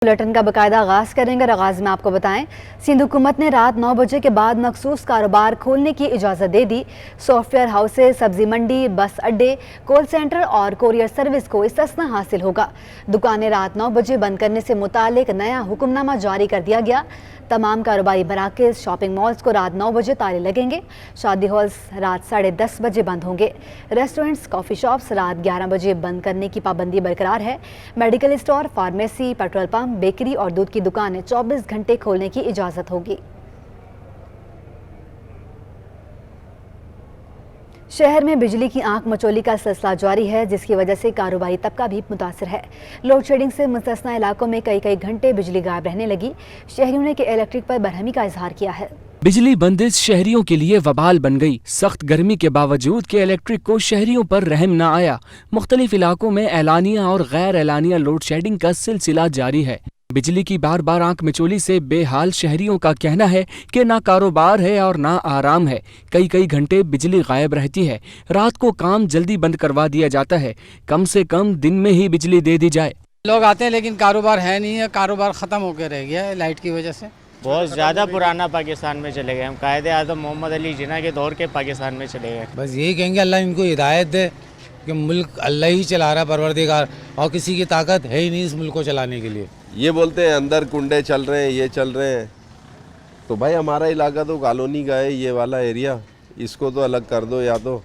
Bulletin का बाकायदा आगाज करेंगे और आगाज में आपको बताएं, सिंध हुकूमत ने रात 9 बजे के बाद मखसूस कारोबार खोलने की इजाज़त दे दी। सॉफ्टवेयर हाउसेज, सब्जी मंडी, बस अड्डे, कॉल सेंटर और कोरियर सर्विस को इस्तिस्ना हासिल होगा। दुकानें रात 9 बजे बंद करने से मुतालिक नया हुक्मनामा जारी कर दिया गया। तमाम कारोबारी मराकज़, शॉपिंग मॉल्स को रात 9 बजे ताले लगेंगे। शादी हॉल्स रात 10:30 बजे बंद होंगे। रेस्टोरेंट्स, कॉफ़ी शॉप्स रात 11 बजे बंद करने की पाबंदी बरकरार है। Medical store, pharmacy, petrol pump, bakery और दूध की दुकानें 24 घंटे खोलने की इजाज़त होगी। शहर में बिजली की आंख मचोली का सिलसिला जारी है, जिसकी वजह से कारोबारी तबका भी मुतासर है। लोड शेडिंग से मुस्तस्ना इलाकों में कई घंटे बिजली गायब रहने लगी। शहरियों ने इलेक्ट्रिक पर बरहमी का इजहार किया है। बिजली बंदिश शहरियों के लिए वबाल बन गई। सख्त गर्मी के बावजूद के इलेक्ट्रिक को शहरियों पर रहम न आया। मुख्तलिफ इलाकों में एलानिया और गैर एलानिया लोड शेडिंग का सिलसिला जारी है। बिजली की बार बार आंख मिचोली से बेहाल शहरियों का कहना है कि ना कारोबार है और ना आराम है। कई घंटे बिजली गायब रहती है। रात को काम जल्दी बंद करवा दिया जाता है। कम से कम दिन में ही बिजली दे दी जाए। लोग आते हैं लेकिन कारोबार है नहीं है, कारोबार ख़त्म होकर रह गया है लाइट की वजह से। बहुत ज़्यादा पुराना पाकिस्तान में चले गए हम। कायदे आज़म मोहम्मद अली जिन्ना के दौर के पाकिस्तान में चले गए। बस यही कहेंगे अल्लाह इनको हिदायत दे कि मुल्क अल्लाह ही चला रहा, परवरदिगार, और किसी की ताकत है ही नहीं इस मुल्क को चलाने के लिए। ये बोलते हैं अंदर कुंडे चल रहे हैं, ये चल रहे हैं, तो भाई हमारा इलाका तो कॉलोनी का है, ये वाला एरिया, इसको तो अलग कर दो, या तो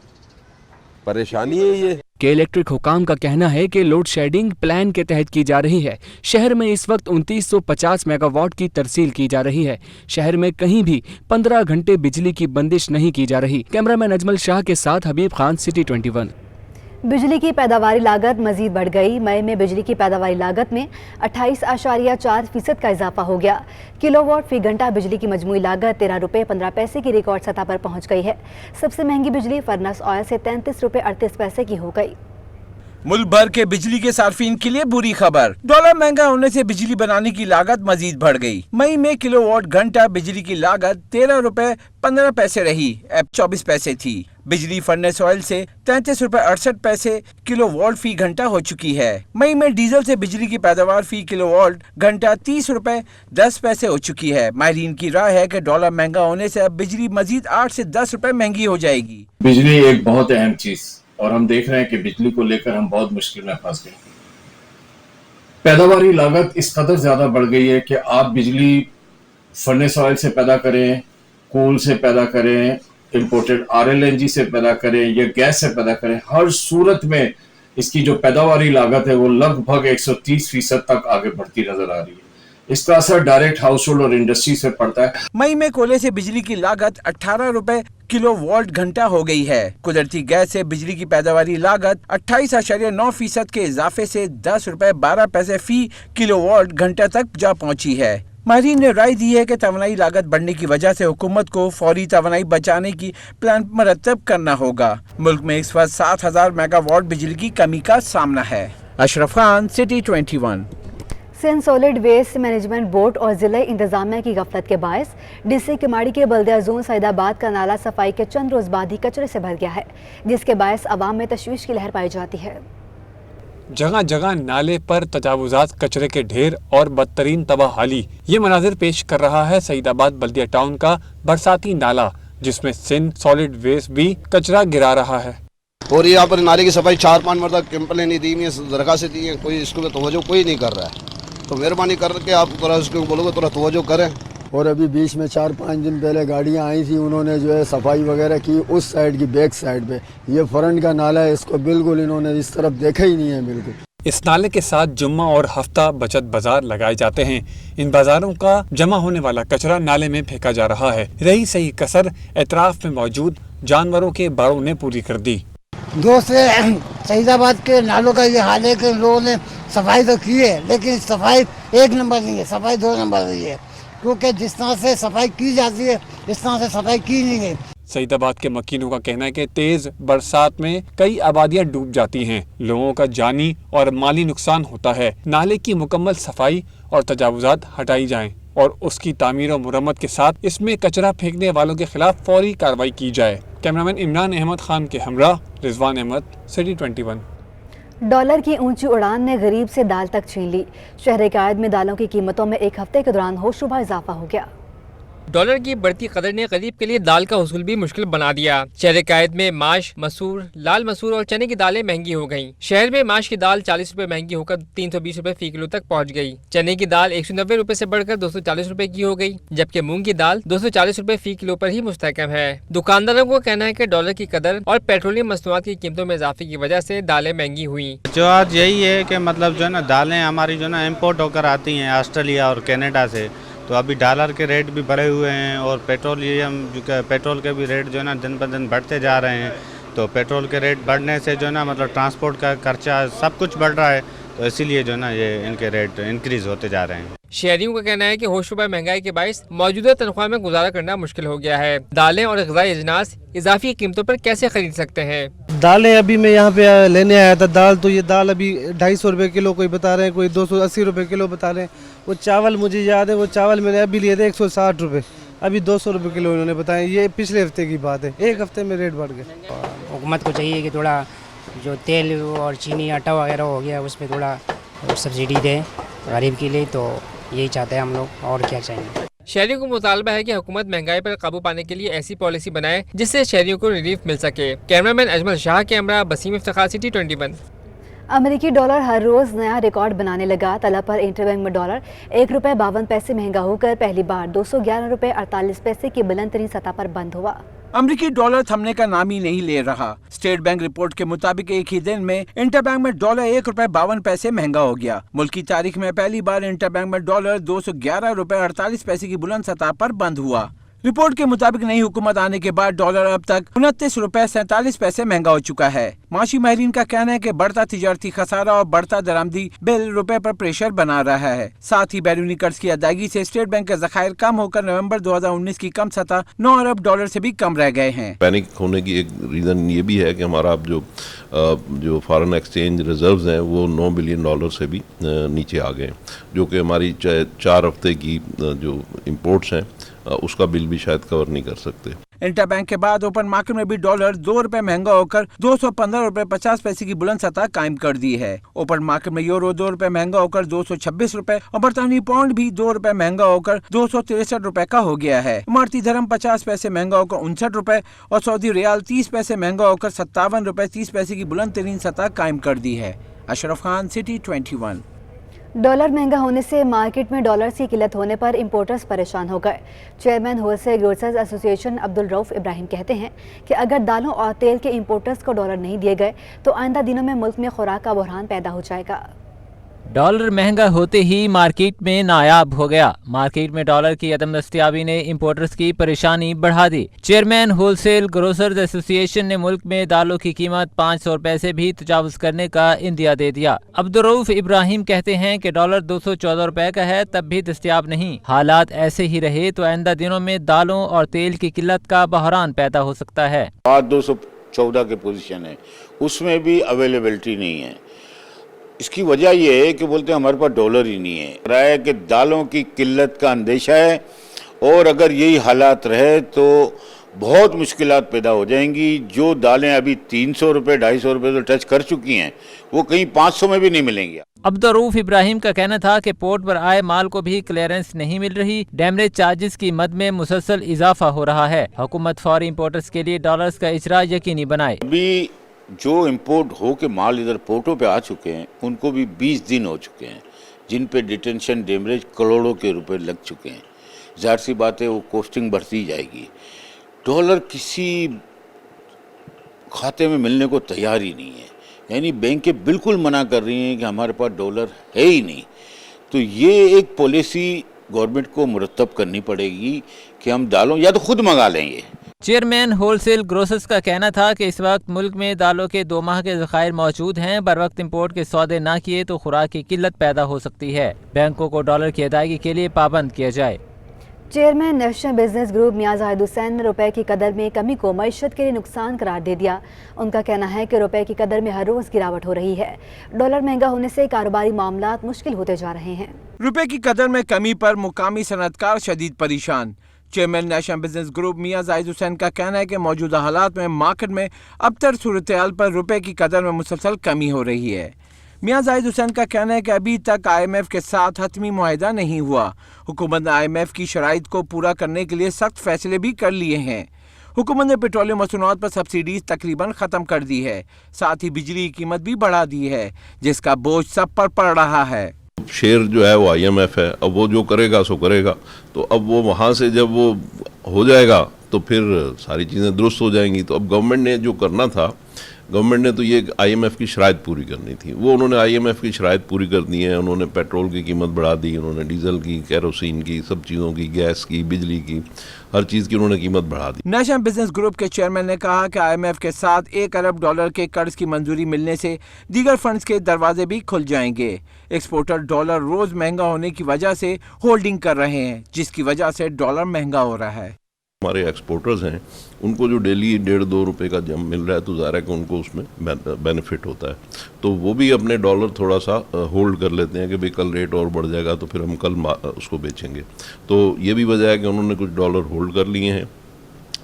परेशानी है ये। के इलेक्ट्रिक हुकाम का कहना है कि लोड शेडिंग प्लान के तहत की जा रही है। शहर में इस वक्त 2950 मेगावाट की तरसील की जा रही है। शहर में कहीं भी 15 घंटे बिजली की बंदिश नहीं की जा रही। कैमरामैन अजमल शाह के साथ हबीब खान, सिटी 21। बिजली की पैदावारी लागत मजीद बढ़ गई। मई में बिजली की पैदावारी लागत में 28.4% का इजाफा हो गया। किलोवाट फी घंटा बिजली की मजमूई लागत 13 रुपये 15 पैसे की रिकॉर्ड सतह पर पहुंच गई है। सबसे महंगी बिजली फर्नस ऑयल से 33 रुपये 38 पैसे की हो गई। मुल्क भर के बिजली के सार्फिन के लिए बुरी खबर। डॉलर महंगा होने से बिजली बनाने की लागत मजीद बढ़ गई। मई में किलोवाट घंटा बिजली की लागत 13 रुपए 15 पैसे रही, अब 24 पैसे थी। बिजली फर्नेस ऑयल से 33 रुपए 68 पैसे किलोवाट फी घंटा हो चुकी है। मई में डीजल से बिजली की पैदावार फी किलोवाट घंटा 30 रुपए 10 पैसे हो चुकी है। माहिरीन की राय है कि डॉलर महंगा होने से अब बिजली मजीद 8 से 10 रुपए महंगी हो जाएगी। बिजली एक बहुत अहम चीज, और हम देख रहे हैं कि बिजली को लेकर हम बहुत मुश्किल में फंस गए। पैदावारी लागत इस कदर ज्यादा बढ़ गई है कि आप बिजली फर्नेस ऑयल से पैदा करें, कोल से पैदा करें, इंपोर्टेड RLNG से पैदा करें या गैस से पैदा करें, हर सूरत में इसकी जो पैदावारी लागत है वो लगभग 130% तक आगे बढ़ती नजर आ रही है। इसका असर डायरेक्ट हाउस होल्ड और इंडस्ट्री से पड़ता है। मई में कोयले से बिजली की लागत 18 रुपए किलोवाट घंटा हो गई है। कुदरती गैस से बिजली की पैदावारी लागत 28.9% के इजाफे से 10 रुपए 12 पैसे फी किलोवाट घंटा तक जा पहुंची है। माहिरीन ने राय दी है कि तवानाई लागत बढ़ने की वजह से हुकूमत को फौरी तवानाई बचाने की प्लान मरतब करना होगा। मुल्क में इस वक्त 7000 मेगावाट बिजली की कमी का सामना है। Ashraf Khan, city 21। Sindh solid waste management board और जिला इंतजामिया की गफलत के बायस डिस्ट्रिक्ट किमाड़ी के बल्दिया जोन सईदाबाद का नाला सफाई के चंद रोज बाद ही कचरे से भर गया है, जिसके बायस अवाम में तशवीश की लहर पाई जाती है। जगह जगह नाले पर तजावुजात, कचरे के ढेर और बदतरीन तबाहाली, ये मनाजिर पेश कर रहा है सईदाबाद बल्दिया टाउन का बरसाती नाला, जिसमें सिंध सॉलिड वेस्ट भी कचरा गिरा रहा है। और यहाँ पर नाले की सफाई 4-5 मरतबा कंप्लेन दी है, दरखास्त दी है, कोई इसको तवज्जो कोई नहीं कर रहा है। तो मेहरबानी करके आप थोड़ा उसको बोलोगे थोड़ा तवज्जो करें। और अभी बीच में 4-5 दिन पहले गाड़ियाँ आई थी, उन्होंने जो है सफाई वगैरह की उस साइड की बैक साइड पे। ये फ्रंट का नाला है, इसको बिल्कुल इन्होंने इस तरफ देखा ही नहीं है बिल्कुल। इस नाले के साथ जुम्मा और हफ्ता बचत बाजार लगाए जाते हैं। इन बाजारों का जमा होने वाला कचरा नाले में फेंका जा रहा है। रही सही कसर एतराफ में मौजूद जानवरों के बाड़ों ने पूरी कर दी। दूसरे सईदाबाद के नालों का ये हाल है कि लोगों ने सफाई तो की है, लेकिन सफाई 1 नंबर नहीं है, सफाई 2 नंबर रही है, क्योंकि जिस तरह से सफाई की जाती है इस तरह से सफाई की नहीं गई। सईदाबाद के मकीनों का कहना है कि तेज बरसात में कई आबादियां डूब जाती हैं, लोगों का जानी और माली नुकसान होता है। नाले की मुकम्मल सफाई और तजावुजात हटाई जाएं और उसकी तामीर और मुरम्मत के साथ इसमें कचरा फेंकने वालों के खिलाफ फौरी कार्रवाई की जाए। कैमरामैन इमरान अहमद खान के हमरा रिजवान अहमद, सिटी 21। डॉलर की ऊंची उड़ान ने गरीब से दाल तक छीन ली। शहर कायद में दालों की कीमतों में एक हफ्ते के दौरान होशरुबा इजाफा हो गया। डॉलर की बढ़ती कदर ने गरीब के लिए दाल का हुसूल भी मुश्किल बना दिया। शहर कायद में माश, मसूर, लाल मसूर और चने की दालें महंगी हो गईं। शहर में माश की दाल 40 रुपए महंगी होकर 320 रुपए फी किलो तक पहुंच गई। चने की दाल 190 रुपए से बढ़कर 240 रुपए की हो गई, जबकि मूंग की दाल 240 रुपए फी किलो पर ही मुस्तहकम है। दुकानदारों को कहना है कि डॉलर की कदर और पेट्रोलियम मसनूआत की कीमतों में इजाफे की वजह से दालें महंगी हुई। जो आज यही है कि मतलब जो है ना दालें हमारी जो है ना इम्पोर्ट होकर आती हैं ऑस्ट्रेलिया और कनाडा से, तो अभी डॉलर के रेट भी बढ़े हुए हैं और पेट्रोल के भी रेट जो है ना दिन ब दिन बढ़ते जा रहे हैं। तो पेट्रोल के रेट बढ़ने से जो है ना मतलब ट्रांसपोर्ट का खर्चा सब कुछ बढ़ रहा है, तो इसीलिए जो है ना ये इनके रेट इंक्रीज़ होते जा रहे हैं। शहरियों का कहना है कि होशरुबा महंगाई के बायस मौजूदा तनख्वाह में गुजारा करना मुश्किल हो गया है। दालें और ग़िज़ाई अजनास इजाफी कीमतों पर कैसे खरीद सकते हैं? दालें अभी मैं यहाँ पे लेने आया था दाल, तो ये दाल अभी 250 रुपये किलो कोई बता रहे हैं, कोई 280 रुपये किलो बता रहे हैं। वो चावल मुझे याद है, वो चावल मैंने अभी लिए थे 160 रुपये, अभी 200 रुपये किलो इन्होंने बताया। ये पिछले हफ्ते की बात है, एक हफ्ते में रेट बढ़ गए। हुकूमत को चाहिए कि थोड़ा जो तेल और चीनी आटा वगैरह हो गया उस पर थोड़ा सब्सिडी दें गरीब के लिए, तो यही चाहते हैं हम लोग, और क्या चाहिए। शहरियों को मुतालबा है कि हुकूमत महंगाई पर काबू पाने के लिए ऐसी पॉलिसी बनाए जिससे शहरियों को रिलीफ मिल सके। Cameraman Ajmal Shah, camera Basim Iftikhar, city 21। अमेरिकी डॉलर हर रोज नया रिकॉर्ड बनाने लगा। तलब पर इंटरबैंक में डॉलर 1 रुपये 52 पैसे महंगा होकर पहली बार 211 रुपये 48 पैसे की बुलंद तरीन सतह पर बंद हुआ। अमेरिकी डॉलर थमने का नाम ही नहीं ले रहा। स्टेट बैंक रिपोर्ट के मुताबिक एक ही दिन में इंटरबैंक में डॉलर 1 रुपये 52 पैसे महंगा हो गया। मुल्क की तारीख में पहली बार इंटरबैंक में डॉलर 211 रुपये 48 पैसे की बुलंद सतह पर बंद हुआ। रिपोर्ट के मुताबिक नई हुकूमत आने के बाद डॉलर अब तक 29 रुपये 47 पैसे महंगा हो चुका है। माशी माहिरीन का कहना है कि बढ़ता तिजारती खसारा और बढ़ता दरामदी बिल रुपए पर प्रेशर बना रहा है। साथ ही बैरूनी कर्ज की अदायगी से स्टेट बैंक के ज़खायर कम होकर नवंबर 2019 की कम सतह 9 अरब डॉलर से भी कम रह गए हैं। पैनिक होने की एक रीज़न ये भी है कि हमारा अब जो फॉरेन एक्सचेंज रिजर्व्स हैं वो 9 बिलियन डॉलर से भी नीचे आ गए, जो कि हमारी 4 हफ्ते की जो इम्पोर्ट्स हैं उसका बिल भी शायद कवर नहीं कर सकते। इंटरबैंक के बाद ओपन मार्केट में भी डॉलर 2 रुपए महंगा होकर 215 रुपए 50 पैसे की बुलंद सतह कायम कर दी है। ओपन मार्केट में यूरो 2 रुपए महंगा होकर 226 रुपए और बरतानी पाउंड भी 2 रुपए महंगा होकर 263 रुपए का हो गया है। इमारती धर्म 50 पैसे महंगा होकर 59 रुपए और सऊदी रियाल 30 पैसे महंगा होकर 57 रुपए 30 पैसे की बुलंद तरीन सतह कायम कर दी है। अशरफ खान, सिटी 21। डॉलर महंगा होने से मार्केट में डॉलर्स की किल्लत होने पर इंपोर्टर्स परेशान हो गए। Chairman wholesale grocers association Abdul Rauf Ibrahim कहते हैं कि अगर दालों और तेल के इंपोर्टर्स को डॉलर नहीं दिए गए तो आइंदा दिनों में मुल्क में खुराक का बहरान पैदा हो जाएगा। डॉलर महंगा होते ही मार्केट में नायाब हो गया। मार्केट में डॉलर की अदम दस्तयाबी ने इंपोर्टर्स की परेशानी बढ़ा दी। चेयरमैन होलसेल ग्रोसर्स एसोसिएशन ने मुल्क में दालों की कीमत 500 रुपए से भी तजावुज करने का इंदिया दे दिया। अब्दुल रऊफ इब्राहिम कहते हैं कि डॉलर 214 रुपए का है, तब भी दस्तयाब नहीं। हालात ऐसे ही रहे तो आइंदा दिनों में दालों और तेल की किल्लत का बहरान पैदा हो सकता है। 214 की पोजीशन है, उसमें भी अवेलेबिलिटी नहीं है। इसकी वजह यह है कि बोलते हैं हमारे पास डॉलर ही नहीं है। रहा है कि दालों की किल्लत का अंदेशा है और अगर यही हालात रहे तो बहुत मुश्किलात पैदा हो जाएंगी। जो दालें अभी 300 रुपये 250 रुपये तो टच कर चुकी हैं वो कहीं 500 में भी नहीं मिलेंगी। अब्दुल रऊफ इब्राहिम का कहना था कि पोर्ट पर आए माल को भी क्लियरेंस नहीं मिल रही। डैमरेज चार्जेस की मद में मुसलसल इजाफा हो रहा है। हुकूमत फौरी इंपोर्टर्स के लिए डॉलर्स का इजरा यकीनी बनाए। अभी जो इंपोर्ट हो के माल इधर पोर्टों पे आ चुके हैं उनको भी 20 दिन हो चुके हैं, जिन पे डिटेंशन डैमरेज करोड़ों के रुपए लग चुके हैं। ज़ाहिर सी बात है वो कॉस्टिंग बढ़ती जाएगी। डॉलर किसी खाते में मिलने को तैयार ही नहीं है, यानी बैंकें बिल्कुल मना कर रही हैं कि हमारे पास डॉलर है ही नहीं। तो ये एक पॉलिसी गवर्नमेंट को मुरतब करनी पड़ेगी कि हम दालों या तो खुद मंगा लेंगे। चेयरमैन होलसेल ग्रोसर्स का कहना था कि इस वक्त मुल्क में दालों के 2 माह के ज़खायर मौजूद हैं। बर वक्त इम्पोर्ट के सौदे ना किए तो खुराक की किल्लत पैदा हो सकती है। बैंकों को डॉलर की अदायगी के लिए पाबंद किया जाए। चेयरमैन नेशनल बिजनेस ग्रुप मियां जाहिद हुसैन ने रुपए की कदर में कमी को मईशत के लिए नुकसान करार दे दिया। उनका कहना है कि रुपए की कदर में हर रोज़ गिरावट हो रही है। डॉलर महंगा होने से कारोबारी मामलात मुश्किल होते जा रहे हैं। रुपए की कदर में कमी पर मुकामी सनतकार शदीद परेशान। चेयरमैन नेशनल बिजनेस ग्रुप मियां जाहिद हुसैन का कहना है कि मौजूदा हालात में मार्केट में अबतर सूरत-ए-हाल पर रुपए की कदर में मुसलसल कमी हो रही है। मियां जाहिद हुसैन का कहना है कि अभी तक IMF के साथ हतमी मुआहिदा नहीं हुआ। हुकूमत ने IMF की शराइत को पूरा करने के लिए सख्त फैसले भी कर लिए हैं। हुकूमत ने पेट्रोलियम मसनूआत पर सब्सिडीज तकरीबन ख़त्म कर दी है, साथ ही बिजली की कीमत भी बढ़ा दी है, जिसका बोझ सब पर पड़ रहा है। शेयर जो है वो IMF है, अब वो जो करेगा सो करेगा, तो अब वो वहाँ से जब वो हो जाएगा तो फिर सारी चीज़ें दुरुस्त हो जाएंगी। तो अब गवर्नमेंट ने जो करना था, गवर्नमेंट ने तो ये IMF की शराइत पूरी करनी थी, वो उन्होंने IMF की शराइत पूरी कर दी है। उन्होंने पेट्रोल की कीमत बढ़ा दी, उन्होंने डीजल की, केरोसिन की, सब चीज़ों की, गैस की, बिजली की, हर चीज़ की उन्होंने कीमत बढ़ा दी। नेशनल बिजनेस ग्रुप के चेयरमैन ने कहा कि IMF के साथ $1 अरब के कर्ज की मंजूरी मिलने से दीगर फंड्स के दरवाजे भी खुल जाएंगे। एक्सपोर्टर डॉलर रोज महंगा होने की वजह से होल्डिंग कर रहे हैं, जिसकी वजह से डॉलर महंगा हो रहा है। हमारे एक्सपोर्टर्स हैं, उनको जो डेली 1.5-2 रुपए का जम मिल रहा है, तो ज़ाहिर है कि उनको उसमें बेनिफिट होता है, तो वो भी अपने डॉलर थोड़ा सा होल्ड कर लेते हैं कि भाई कल रेट और बढ़ जाएगा तो फिर हम कल उसको बेचेंगे। तो ये भी वजह है कि उन्होंने कुछ डॉलर होल्ड कर लिए हैं।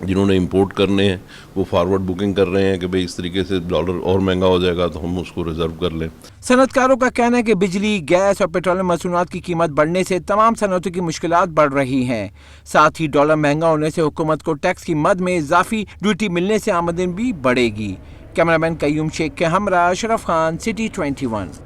जिन्होंने इंपोर्ट करने हैं वो फॉरवर्ड बुकिंग कर रहे हैं कि भाई इस तरीके से डॉलर और महंगा हो जाएगा तो हम उसको रिजर्व कर लें। सनतकारों का कहना है कि बिजली, गैस और पेट्रोलियम मसनूआत की कीमत बढ़ने से तमाम सनतों की मुश्किलात बढ़ रही हैं। साथ ही डॉलर महंगा होने से हुकूमत को टैक्स की मद में इजाफी ड्यूटी मिलने से आमदनी भी बढ़ेगी। कैमरामैन कयूम शेख के हमरा अशरफ खान, सिटी 21।